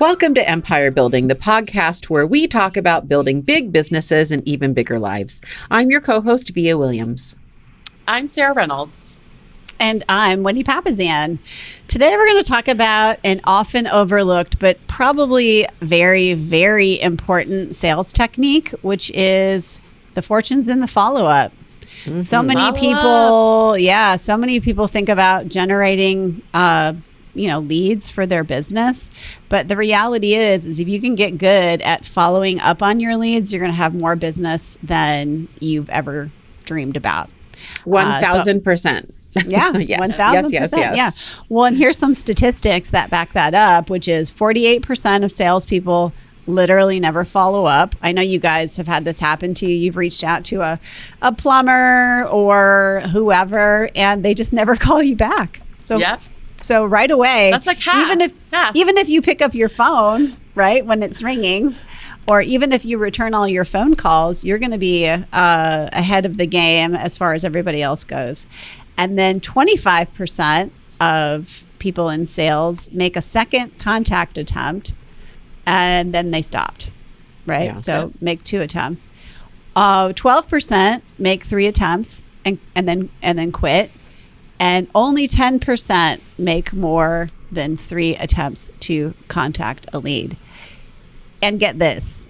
Welcome to Empire Building, the podcast where we talk about building big businesses and even bigger lives. I'm your co-host, Via Williams. I'm Sarah Reynolds. And I'm Wendy Papazan. Today we're going to talk about an often overlooked but probably very, very important sales technique, which is the fortunes in the follow-up. Mm-hmm. So many people think about generating leads for their business. But the reality is if you can get good at following up on your leads, you're going to have more business than you've ever dreamed about. 1,000%. Yeah, yes. 1,000%. Yes. Yeah. Well, and here's some statistics that back that up, which is 48% of salespeople literally never follow up. I know you guys have had this happen to you. You've reached out to a plumber or whoever, and they just never call you back. So right away, that's like half. Even if you pick up your phone, right, when it's ringing, or even if you return all your phone calls, you're going to be ahead of the game as far as everybody else goes. And then 25% of people in sales make a second contact attempt, and then they stopped, right? Yeah. So make 2 attempts. 12% make 3 attempts and then quit. And only 10% make more than 3 attempts to contact a lead. And get this,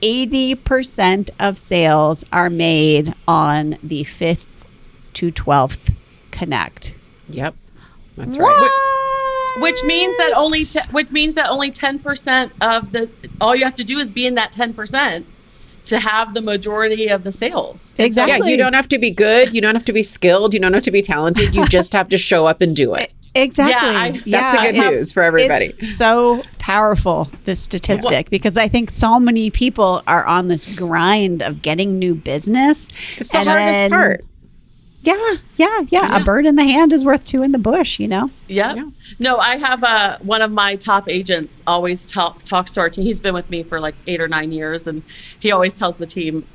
80% of sales are made on the 5th to 12th connect. Yep, that's right. Which means that only 10% of all you have to do is be in that 10%. To have the majority of the sales. Exactly. Yeah, you don't have to be good. You don't have to be skilled. You don't have to be talented. You just have to show up and do it. Exactly. That's the good news for everybody. It's so powerful, this statistic, because I think so many people are on this grind of getting new business. It's the hardest part. Yeah. A bird in the hand is worth 2 in the bush, you know? Yep. Yeah. No, I have one of my top agents always talks to our team. He's been with me for like 8 or 9 years, and he always tells the team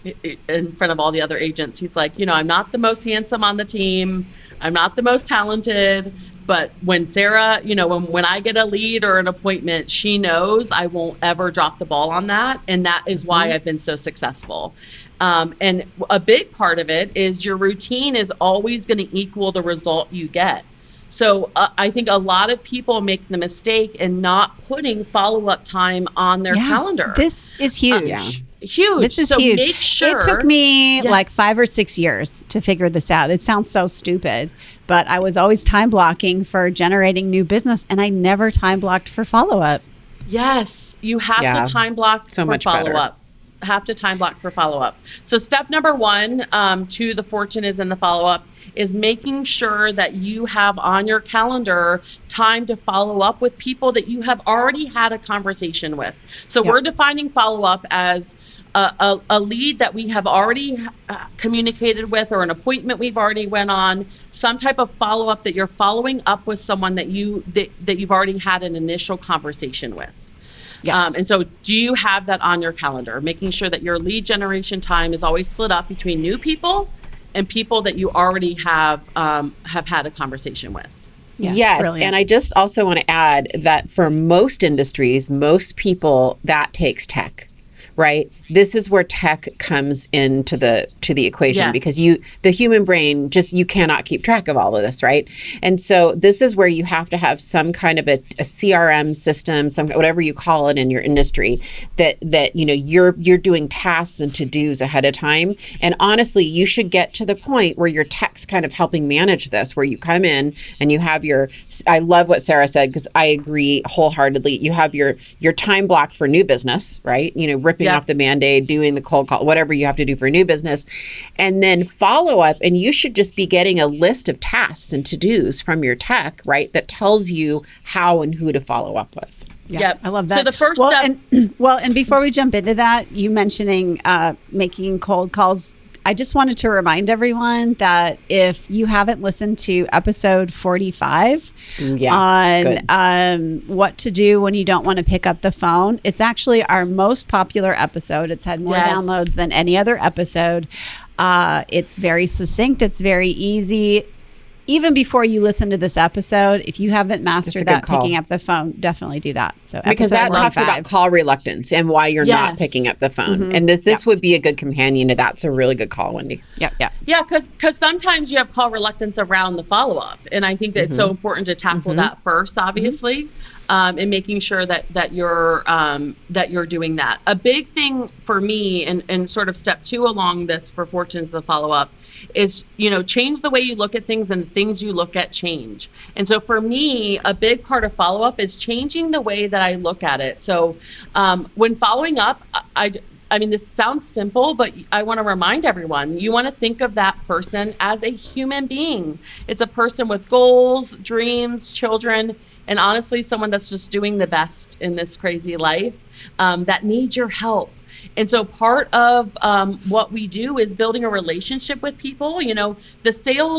in front of all the other agents, he's like, I'm not the most handsome on the team. I'm not the most talented. But when Sarah, when I get a lead or an appointment, she knows I won't ever drop the ball on that. And that is why I've been so successful. And a big part of it is your routine is always going to equal the result you get. So I think a lot of people make the mistake in not putting follow-up time on their calendar. This is huge. Huge. This is so huge. Make sure. It took me like 5 or 6 years to figure this out. It sounds so stupid, but I was always time blocking for generating new business, and I never time blocked for follow-up. Yes, you have to time block for follow-up. Have to time block for follow-up. So step number 1 to the fortune is in the follow-up is making sure that you have on your calendar time to follow up with people that you have already had a conversation with. So we're defining follow-up as a lead that we have already communicated with, or an appointment we've already went on, some type of follow-up that you're following up with someone that you've already had an initial conversation with. Yes. And so do you have that on your calendar, making sure that your lead generation time is always split up between new people and people that you already have had a conversation with? Yes. Brilliant. And I just also want to add that for most industries, most people, that takes tech. Right? This is where tech comes into the equation, because the human brain you cannot keep track of all of this, right? And so this is where you have to have some kind of a CRM system, whatever you call it in your industry, that you're doing tasks and to-dos ahead of time. And honestly, you should get to the point where your tech's kind of helping manage this, where you come in and you have I love what Sarah said, because I agree wholeheartedly. You have your time block for new business, right? Ripping off the Band-Aid, doing the cold call, whatever you have to do for new business, and then follow up. And you should just be getting a list of tasks and to-dos from your tech, right? That tells you how and who to follow up with. Yep. I love that. So the first step. And before we jump into that, you mentioning making cold calls, I just wanted to remind everyone that if you haven't listened to episode 45 on what to do when you don't want to pick up the phone, it's actually our most popular episode. It's had more downloads than any other episode. It's very succinct. It's very easy. even before you listen to this episode, if you haven't mastered that, call. picking up the phone, definitely do that. So because that episode talks 45. about call reluctance and why you're not picking up the phone. And this would be a good companion to that. It's a really good call, Wendy. Yep. Yeah, because sometimes you have call reluctance around the follow-up. And I think that it's so important to tackle that first, obviously, and making sure that you're doing that. A big thing for me, and sort of step 2 along this for Fortune's the follow-up, is, change the way you look at things, and things you look at change. And so for me, a big part of follow-up is changing the way that I look at it. So when following up, I mean, this sounds simple, but I want to remind everyone, you want to think of that person as a human being. It's a person with goals, dreams, children, and honestly, someone that's just doing the best in this crazy life that needs your help. And so part of what we do is building a relationship with people. A sale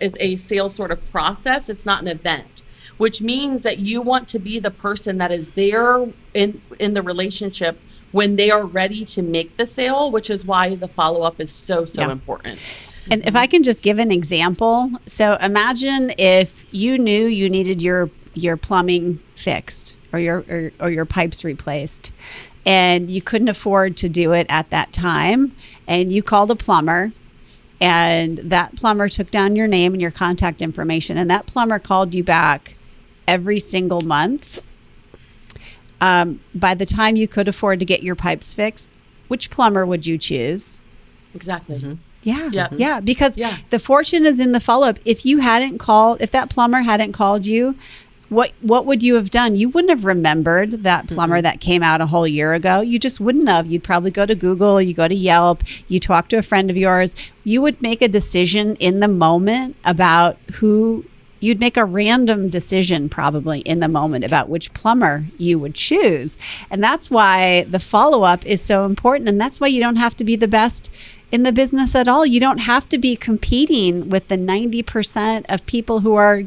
is a sales sort of process. It's not an event, which means that you want to be the person that is there in the relationship when they are ready to make the sale, which is why the follow-up is so important. And if I can just give an example. So imagine if you knew you needed your plumbing fixed or your pipes replaced, and you couldn't afford to do it at that time, and you called a plumber, and that plumber took down your name and your contact information, and that plumber called you back every single month. By the time you could afford to get your pipes fixed, which plumber would you choose? Exactly. Yeah, because the fortune is in the follow-up. If that plumber hadn't called you, what would you have done? You wouldn't have remembered that plumber that came out a whole year ago. You just wouldn't have. You'd probably go to Google, you go to Yelp, you talk to a friend of yours. You would make a decision in the moment about you'd make a random decision probably in the moment about which plumber you would choose. And that's why the follow-up is so important. And that's why you don't have to be the best in the business at all. You don't have to be competing with the 90% of people who are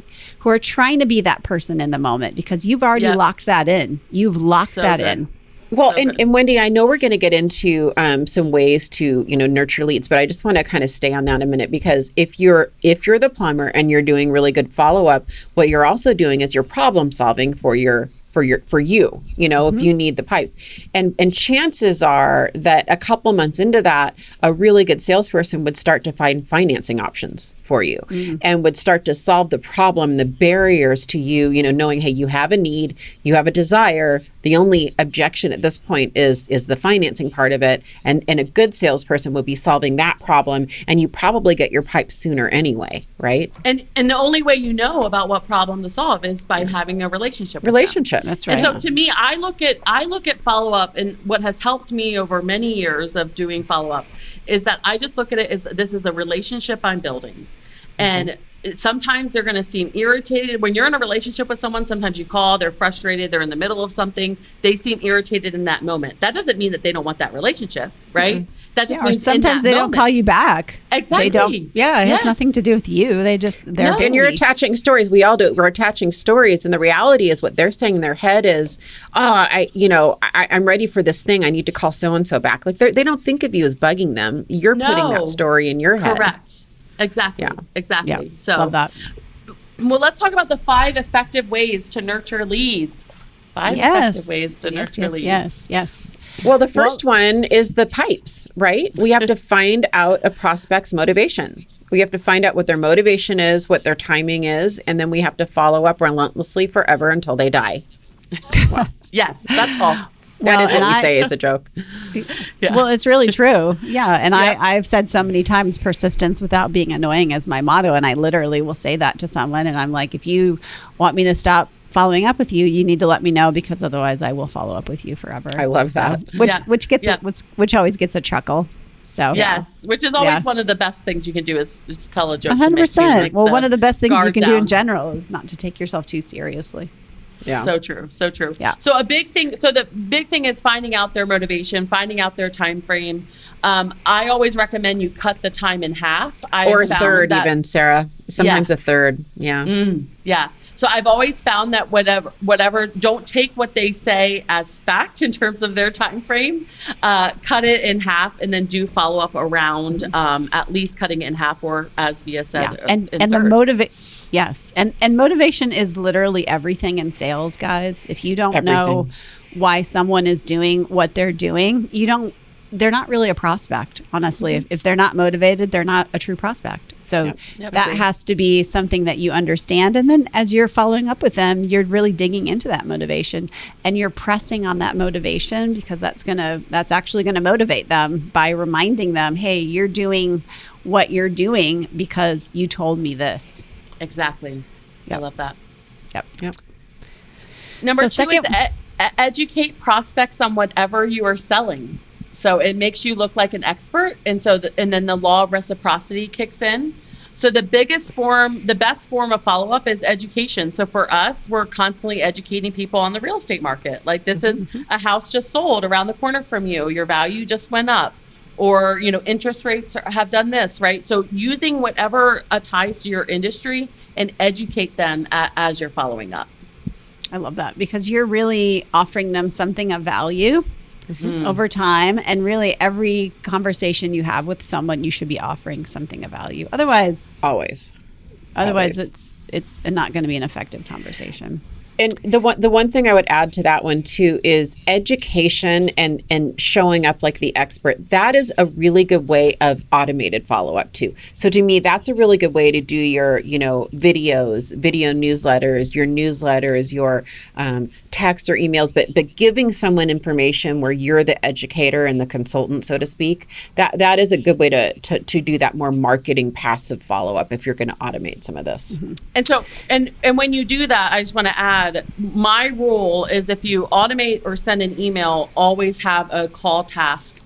trying to be that person in the moment, because you've already locked that in. You've locked that in. Well, and Wendy, I know we're going to get into some ways to, nurture leads, but I just want to kind of stay on that a minute, because if you're the plumber and you're doing really good follow-up, what you're also doing is you're problem solving for you, if you need the pipes. And chances are that a couple months into that, a really good salesperson would start to find financing options for you and would start to solve the problem, the barriers to you, knowing, hey, you have a need, you have a desire. The only objection at this point is the financing part of it. And a good salesperson would be solving that problem, and you probably get your pipes sooner anyway, right? And the only way you know about what problem to solve is by having a relationship with them. That's right. And so to me, I look at follow-up, and what has helped me over many years of doing follow-up is that I just look at it as this is a relationship I'm building. And sometimes they're going to seem irritated. When you're in a relationship with someone, sometimes you call, they're frustrated, they're in the middle of something, they seem irritated in that moment. That doesn't mean that they don't want that relationship, right? That just means sometimes they don't call you back. Exactly. They don't. Yeah, it has nothing to do with you. They're busy. And you're attaching stories. We all do it. We're attaching stories, and the reality is what they're saying in their head is, I'm ready for this thing. I need to call so and so back. Like they don't think of you as bugging them. You're putting that story in your head. Correct. Exactly. Yeah. Exactly. Yeah. So love that. Well, let's talk about the 5 effective ways to nurture leads. 5 effective ways to nurture leads. Yes. Well, the first one is the pipes, right? We have to find out a prospect's motivation. We have to find out what their motivation is, what their timing is, and then we have to follow up relentlessly forever until they die. Yes, that's all. That is what we say as a joke. Yeah. Well, it's really true. Yeah. And I've said so many times, persistence without being annoying is my motto. And I literally will say that to someone. And I'm like, if you want me to stop following up with you, you need to let me know, because otherwise I will follow up with you forever. I love that. Which always gets a chuckle. So yes, which is always one of the best things you can do is tell a joke. 100%. Well, one of the best things you can do in down. general is not to take yourself too seriously. Yeah. So true. Yeah. So the big thing is finding out their motivation, finding out their time frame. I always recommend you cut the time in half. Or a third even, Sarah. Sometimes a third. Yeah. Yeah. So I've always found that whatever, don't take what they say as fact in terms of their time frame. Cut it in half, and then do follow up around at least cutting it in half, or as Via said, and the yes, and motivation is literally everything in sales, guys. If you don't know why someone is doing what they're doing, they're not really a prospect, honestly. If they're not motivated, they're not a true prospect. So that has to be something that you understand. And then as you're following up with them, you're really digging into that motivation, and you're pressing on that motivation, because that's actually going to motivate them by reminding them, hey, you're doing what you're doing because you told me this. Exactly. Yep. I love that. Yep. Number two is educate prospects on whatever you are selling. So it makes you look like an expert. And so, and then the law of reciprocity kicks in. So the best form of follow-up is education. So for us, we're constantly educating people on the real estate market. Like, this is a house just sold around the corner from you. Your value just went up. Or, interest rates have done this, right? So using whatever ties to your industry and educate them as you're following up. I love that, because you're really offering them something of value over time. And really, every conversation you have with someone, you should be offering something of value. Otherwise, it's not going to be an effective conversation. And the one thing I would add to that one too is education and showing up like the expert. That is a really good way of automated follow-up too. So to me, that's a really good way to do your, videos, video newsletters, your text or emails, but giving someone information where you're the educator and the consultant, so to speak, that is a good way to do that more marketing passive follow-up if you're going to automate some of this. And so, and when you do that, I just want to add, my rule is, if you automate or send an email, always have a call task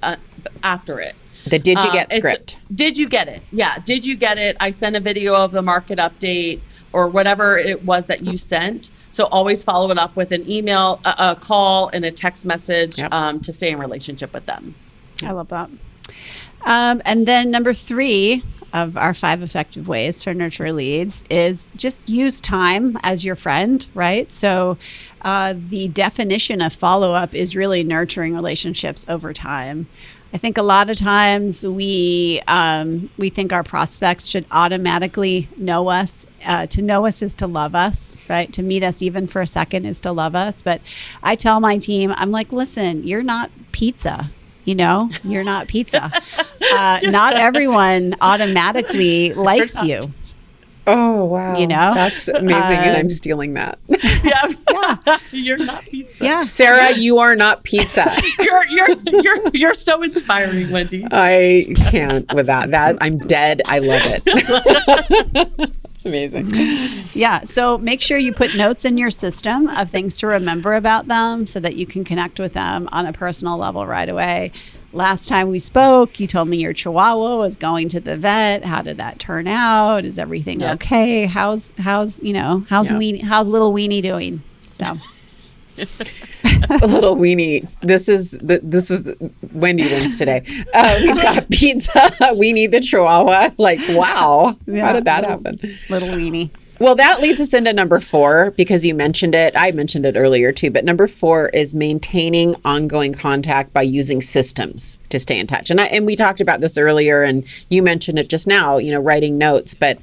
after it. The did you get script? Did you get it? Yeah. Did you get it? I sent a video of the market update or whatever it was that you sent. So always follow it up with an email, a call, and a text message to stay in relationship with them. I love that. And then number 3 of our 5 effective ways to nurture leads is just use time as your friend, right? So the definition of follow-up is really nurturing relationships over time. I think a lot of times we think our prospects should automatically know us. To know us is to love us, right? To meet us even for a second is to love us. But I tell my team, I'm like, listen, you're not pizza. You're not pizza. Not everyone automatically likes you. Oh, wow. That's amazing. And I'm stealing that. Yeah. You're not pizza. Yeah. Sarah, you are not pizza. You're so inspiring, Wendy. I can't with that. I'm dead. I love it. It's amazing. Yeah. So make sure you put notes in your system of things to remember about them so that you can connect with them on a personal level right away. Last time we spoke, you told me your Chihuahua was going to the vet. How did that turn out? Is everything okay? How's little Weenie doing? So a little weenie. This was Wendy wins today. We've got pizza. Weenie the Chihuahua. Like, wow. How did that happen? Little weenie. Well, that leads us into number 4, because you mentioned it. I mentioned it earlier too, but number 4 is maintaining ongoing contact by using systems to stay in touch. And we talked about this earlier, and you mentioned it just now, writing notes, but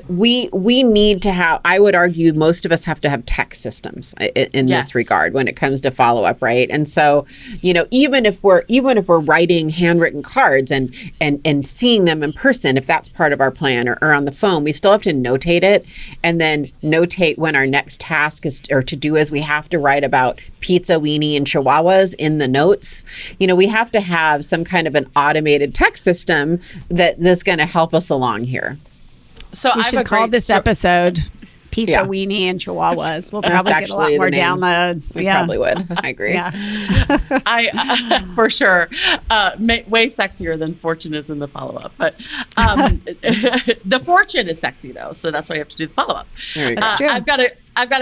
we need to have, I would argue most of us have to have tech systems in this regard when it comes to follow up, right? And so, even if we're writing handwritten cards and seeing them in person, if that's part of our plan, or on the phone, we still have to notate it. And then notate when our next task is or to do is we have to write about pizza, weenie, and chihuahuas in the notes. We have to have some kind of an automated text system that's going to help us along here. So we should call this episode Pizza, Weenie, and Chihuahuas. We'll probably get a lot more downloads. We probably would. I agree. I for sure. Way sexier than Fortune is in the follow-up. But the Fortune is sexy, though. So that's why you have to do the follow-up. That's true. I've got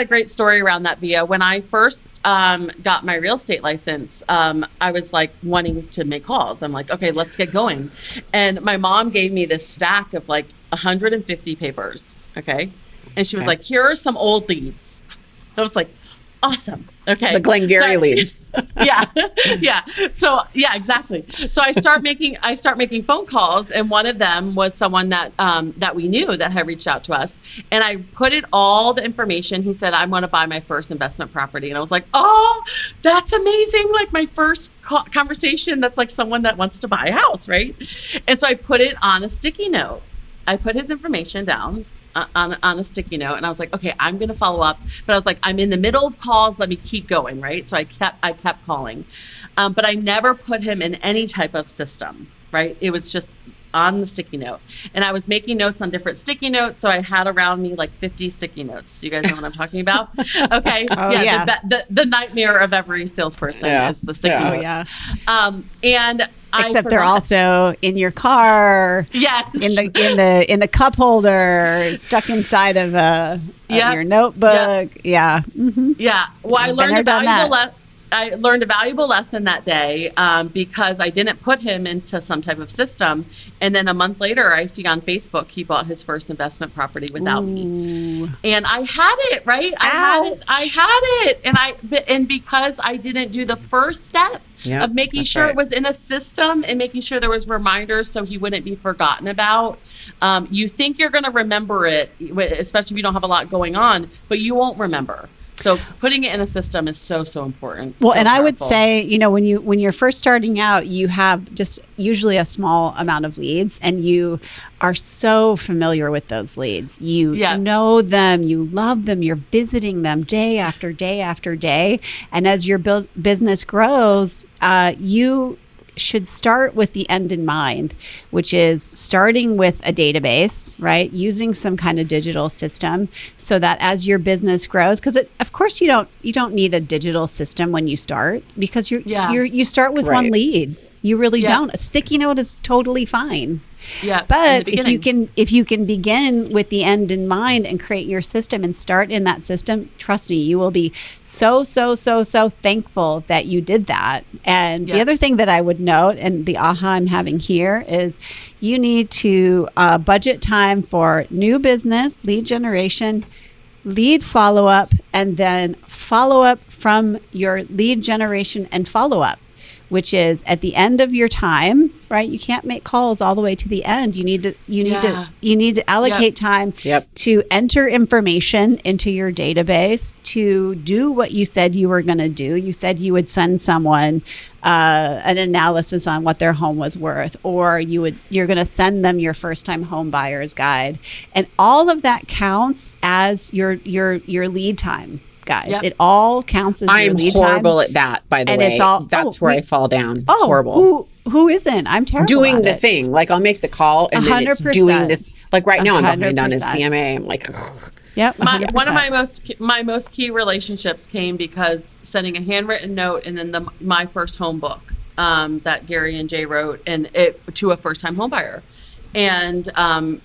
a great story around that, Via. When I first got my real estate license, I was like wanting to make calls. I'm like, okay, let's get going. And my mom gave me this stack of like 150 papers. Okay. And she was like, here are some old leads. I was like, awesome. Okay. The Glengarry leads. Yeah. Yeah. So yeah, exactly. So I start making phone calls, and one of them was someone that we knew that had reached out to us. And I put all the information. He said, I want to buy my first investment property. And I was like, oh, that's amazing. Like my first conversation, that's like someone that wants to buy a house. Right. And so I put it on a sticky note. I put his information down on a sticky note, and I was like, okay, I'm going to follow up. But I was like, I'm in the middle of calls. Let me keep going, right? So I kept calling, but I never put him in any type of system, right? It was just on the sticky note, and I was making notes on different sticky notes. So I had around me like 50 sticky notes. You guys know what I'm talking about? Okay, The nightmare of every salesperson is the sticky notes. And except they're also in your car. Yes. In the cup holder, stuck inside of your notebook. Yep. Yeah. Mm-hmm. Yeah. Well, I learned a valuable lesson that day because I didn't put him into some type of system. And then a month later, I see on Facebook he bought his first investment property without me. And I had it, right? I had it. And because I didn't do the first step of making sure it was in a system and making sure there was reminders so he wouldn't be forgotten about. You think you're going to remember it, especially if you don't have a lot going on, but you won't remember. So putting it in a system is so important. Well, so and powerful. I would say, when you're first starting out, you have just usually a small amount of leads, and you are so familiar with those leads. You know them, you love them, you're visiting them day after day after day. And as your business grows, you should start with the end in mind, which is starting with a database, right? Using some kind of digital system so that as your business grows, because of course you don't need a digital system when you start, because you start with one lead. You really don't. A sticky note is totally fine. Yeah. But if you can begin with the end in mind and create your system and start in that system, trust me, you will be so thankful that you did that. And the other thing that I would note, and the aha I'm having here, is you need to budget time for new business, lead generation, lead follow-up, and then follow-up from your lead generation and follow-up, which is at the end of your time, right? You can't make calls all the way to the end. You need to allocate time to enter information into your database, to do what you said you were going to do. You said you would send someone an analysis on what their home was worth, or you're going to send them your first time home buyer's guide, and all of that counts as your lead time. Guys, it all counts as your lead time. I'm horrible at that, by the way. That's where I fall down. Oh, horrible. Who isn't? I'm terrible doing at the it. thing. Like, I'll make the call, and then it's doing this. Like right now, I'm behind on his CMA. I'm like, ugh. Yep. One of my most key relationships came because sending a handwritten note, and then my first home book that Gary and Jay wrote, and it to a first time home buyer. And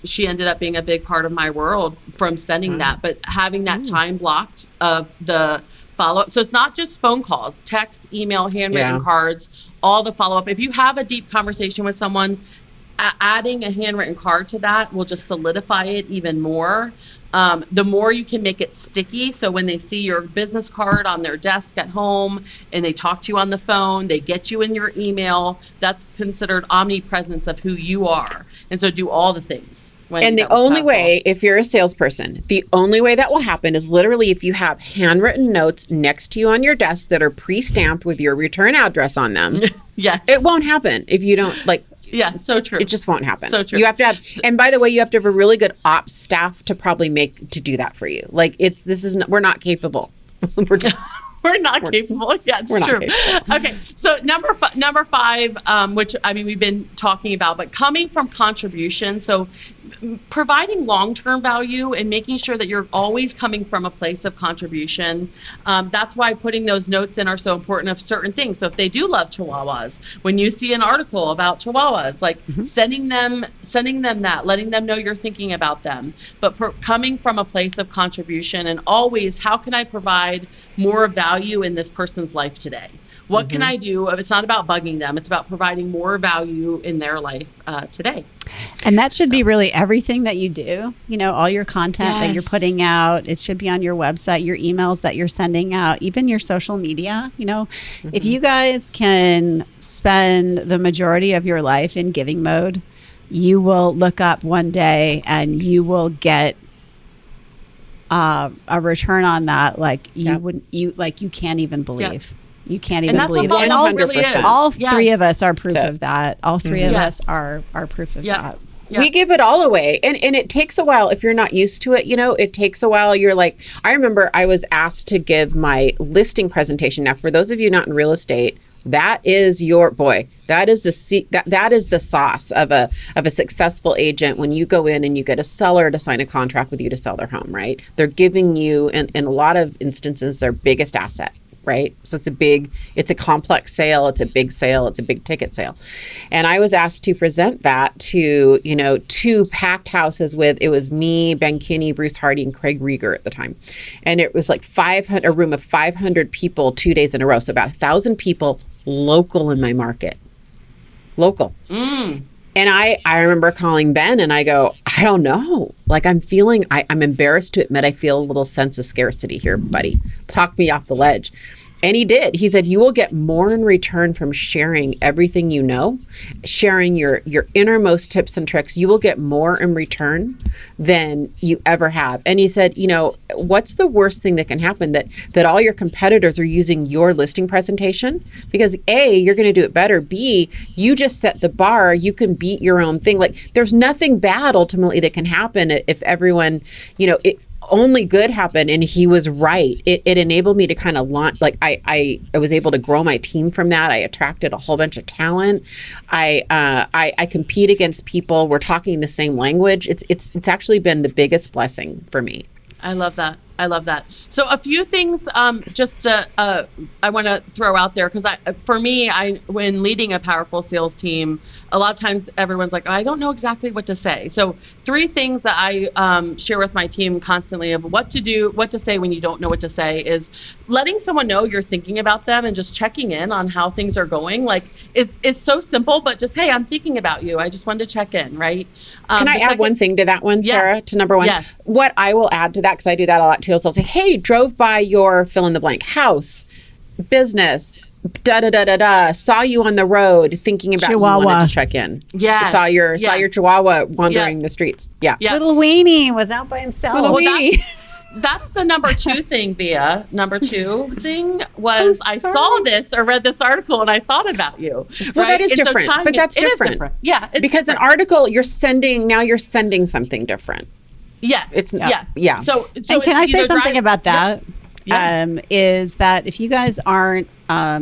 she ended up being a big part of my world from sending that, but having that time blocked of the follow-up. So it's not just phone calls, text, email, handwritten cards, all the follow-up. If you have a deep conversation with someone, adding a handwritten card to that will just solidify it even more. The more you can make it sticky, so when they see your business card on their desk at home and they talk to you on the phone, they get you in your email, that's considered omnipresence of who you are. And so do all the things. And the only way, if you're a salesperson, the only way that will happen is literally if you have handwritten notes next to you on your desk that are pre-stamped with your return address on them. Yes. It won't happen if you don't, like... Yeah, so true. It just won't happen. So true. You have to have, and by the way, you have to have a really good ops staff to probably to do that for you. Like we're not capable. We're just... We're not capable. Yeah, it's true. Okay, so number five, which I mean we've been talking about, but coming from contribution, so providing long-term value and making sure that you're always coming from a place of contribution. That's why putting those notes in are so important of certain things. So if they do love Chihuahuas, when you see an article about Chihuahuas, like sending them that, letting them know you're thinking about them, but coming from a place of contribution, and always, how can I provide more value in this person's life today? What can I do? It's not about bugging them. It's about providing more value in their life today. And that should be really everything that you do. All your content that you're putting out, it should be on your website, your emails that you're sending out, even your social media. If you guys can spend the majority of your life in giving mode, you will look up one day and you will get a return on that like you can't even believe. You can't even believe. And all really is. All three of us are proof of that. All three of us are proof of that. Yeah. We give it all away. And it takes a while if you're not used to it, it takes a while. You're like, I remember I was asked to give my listing presentation. Now, for those of you not in real estate, that is that is the sauce of a successful agent. When you go in and you get a seller to sign a contract with you to sell their home, right? They're giving you, in a lot of instances, their biggest asset. Right? So it's a complex sale. It's a big sale. It's a big ticket sale. And I was asked to present that to, 2 packed houses it was me, Ben Kinney, Bruce Hardy, and Craig Rieger at the time. And it was like a room of 500 people 2 days in a row. So about 1,000 people local in my market. Local. And I remember calling Ben and I go, I don't know. Like I'm embarrassed to admit I feel a little sense of scarcity here, buddy. Talk me off the ledge. And he did. He said, you will get more in return from sharing everything you know, sharing your innermost tips and tricks. You will get more in return than you ever have. And he said, what's the worst thing that can happen? That all your competitors are using your listing presentation? Because A, you're going to do it better. B, you just set the bar. You can beat your own thing. Like there's nothing bad ultimately that can happen if everyone, only good happened. And he was right. It enabled me to kind of launch, like I was able to grow my team from that. I attracted a whole bunch of talent. I compete against people. We're talking the same language. It's actually been the biggest blessing for me. I love that. So a few things I want to throw out there because for me, when leading a powerful sales team, a lot of times everyone's like, I don't know exactly what to say. So 3 things that I share with my team constantly of what to do, what to say when you don't know what to say is letting someone know you're thinking about them and just checking in on how things are going. Like is so simple, but just, hey, I'm thinking about you. I just wanted to check in, right? Can I add one thing to that one, Sarah, Yes. to number 1? Yes. What I will add to that, because I do that a lot too, is I'll say, hey, drove by your fill in the blank house, business, da-da-da-da-da, saw you on the road thinking about Chihuahua. you, wanted to check in. Yes. Saw your Chihuahua wandering Yeah. the streets. Yeah. Little weenie was out by himself. Little weenie. That's the number 2 thing, Via. Number 2 thing was I saw this or read this article and I thought about you. Well, right? that is And so different, but that's it is different. Yeah. It's Because different. an article you're sending something different. Yes. It's Yeah. So And can I say something about that? Yeah. Is that if you guys aren't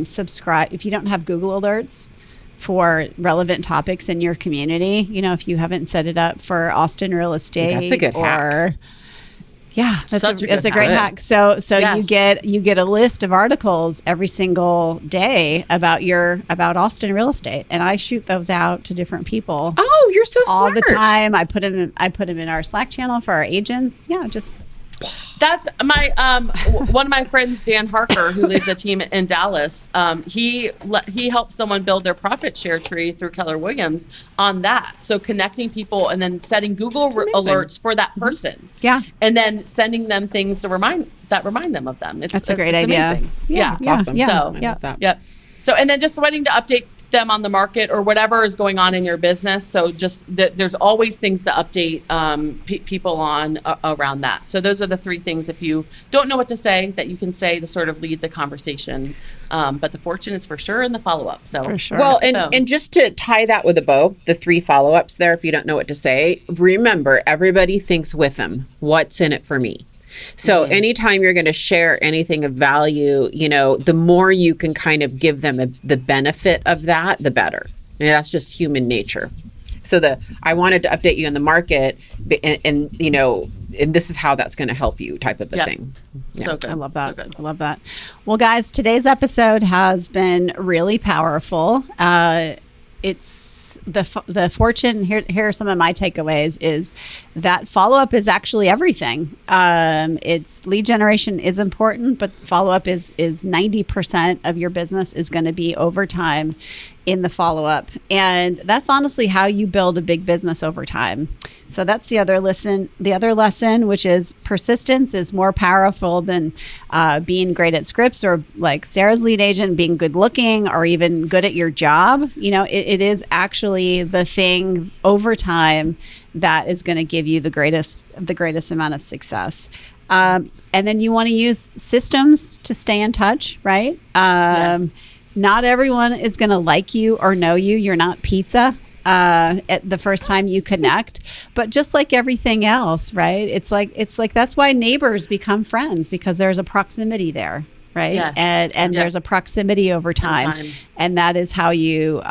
subscribed, if you don't have Google alerts for relevant topics in your community, if you haven't set it up for Austin real estate, That's a good hack. Yeah, that's a great hack. hack. So Yes. you get a list of articles every single day about Austin real estate, and I shoot those out to different people. Oh, you're so all smart. the time. I put them in our Slack channel for our agents. Yeah, just That's my one of my friends, Dan Harker, who leads a team in Dallas. He helped someone build their profit share tree through Keller Williams on that. So connecting people and then setting Google alerts for that person. Yeah. And then sending them things to remind them of them. That's a great idea. Amazing. Yeah, It's awesome. yeah. So I love that. Yep. So and then just wanting to update them on the market or whatever is going on in your business. So just there's always things to update people on around that. So those are the 3 things if you don't know what to say that you can say to sort of lead the conversation. But the fortune is for sure in the follow-up. So For sure. Well, and just to tie that with a bow, the 3 follow-ups there, if you don't know what to say, remember, everybody thinks with them, what's in it for me? So anytime you're going to share anything of value, the more you can kind of give them the benefit of that, the better. And that's just human nature. So I wanted to update you on the market and this is how that's going to help you type of a thing. Yeah. So good. I love that. So good. I love that. Well, guys, today's episode has been really powerful. It's the fortune. Here are some of my takeaways. Is that follow-up is actually everything. It's lead generation is important, but follow-up is 90% of your business is going to be over time in the follow-up. And that's honestly how you build a big business over time. So that's the other lesson, which is persistence is more powerful than being great at scripts, or like Sarah's lead agent, being good looking, or even good at your job. It is actually the thing over time that is going to give you the greatest amount of success. And then you want to use systems to stay in touch, right? Yes. Not everyone is going to like you or know you. You're not pizza at the first time you connect, but just like everything else, right? It's like that's why neighbors become friends, because there's a proximity there, right? Yes. And there's a proximity over time, and that is how you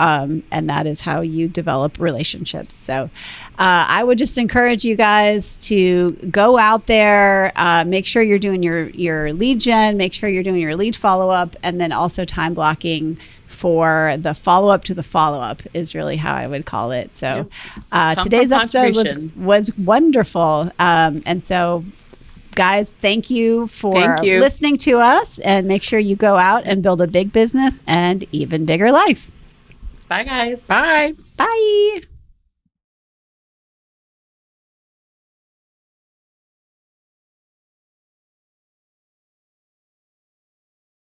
develop relationships. So I would just encourage you guys to go out there, make sure you're doing your lead gen, make sure you're doing your lead follow-up, and then also time blocking for the follow-up to the follow-up is really how I would call it. So today's episode was wonderful. And so guys, thank you for listening to us, and make sure you go out and build a big business and even bigger life. Bye, guys. Bye. Bye.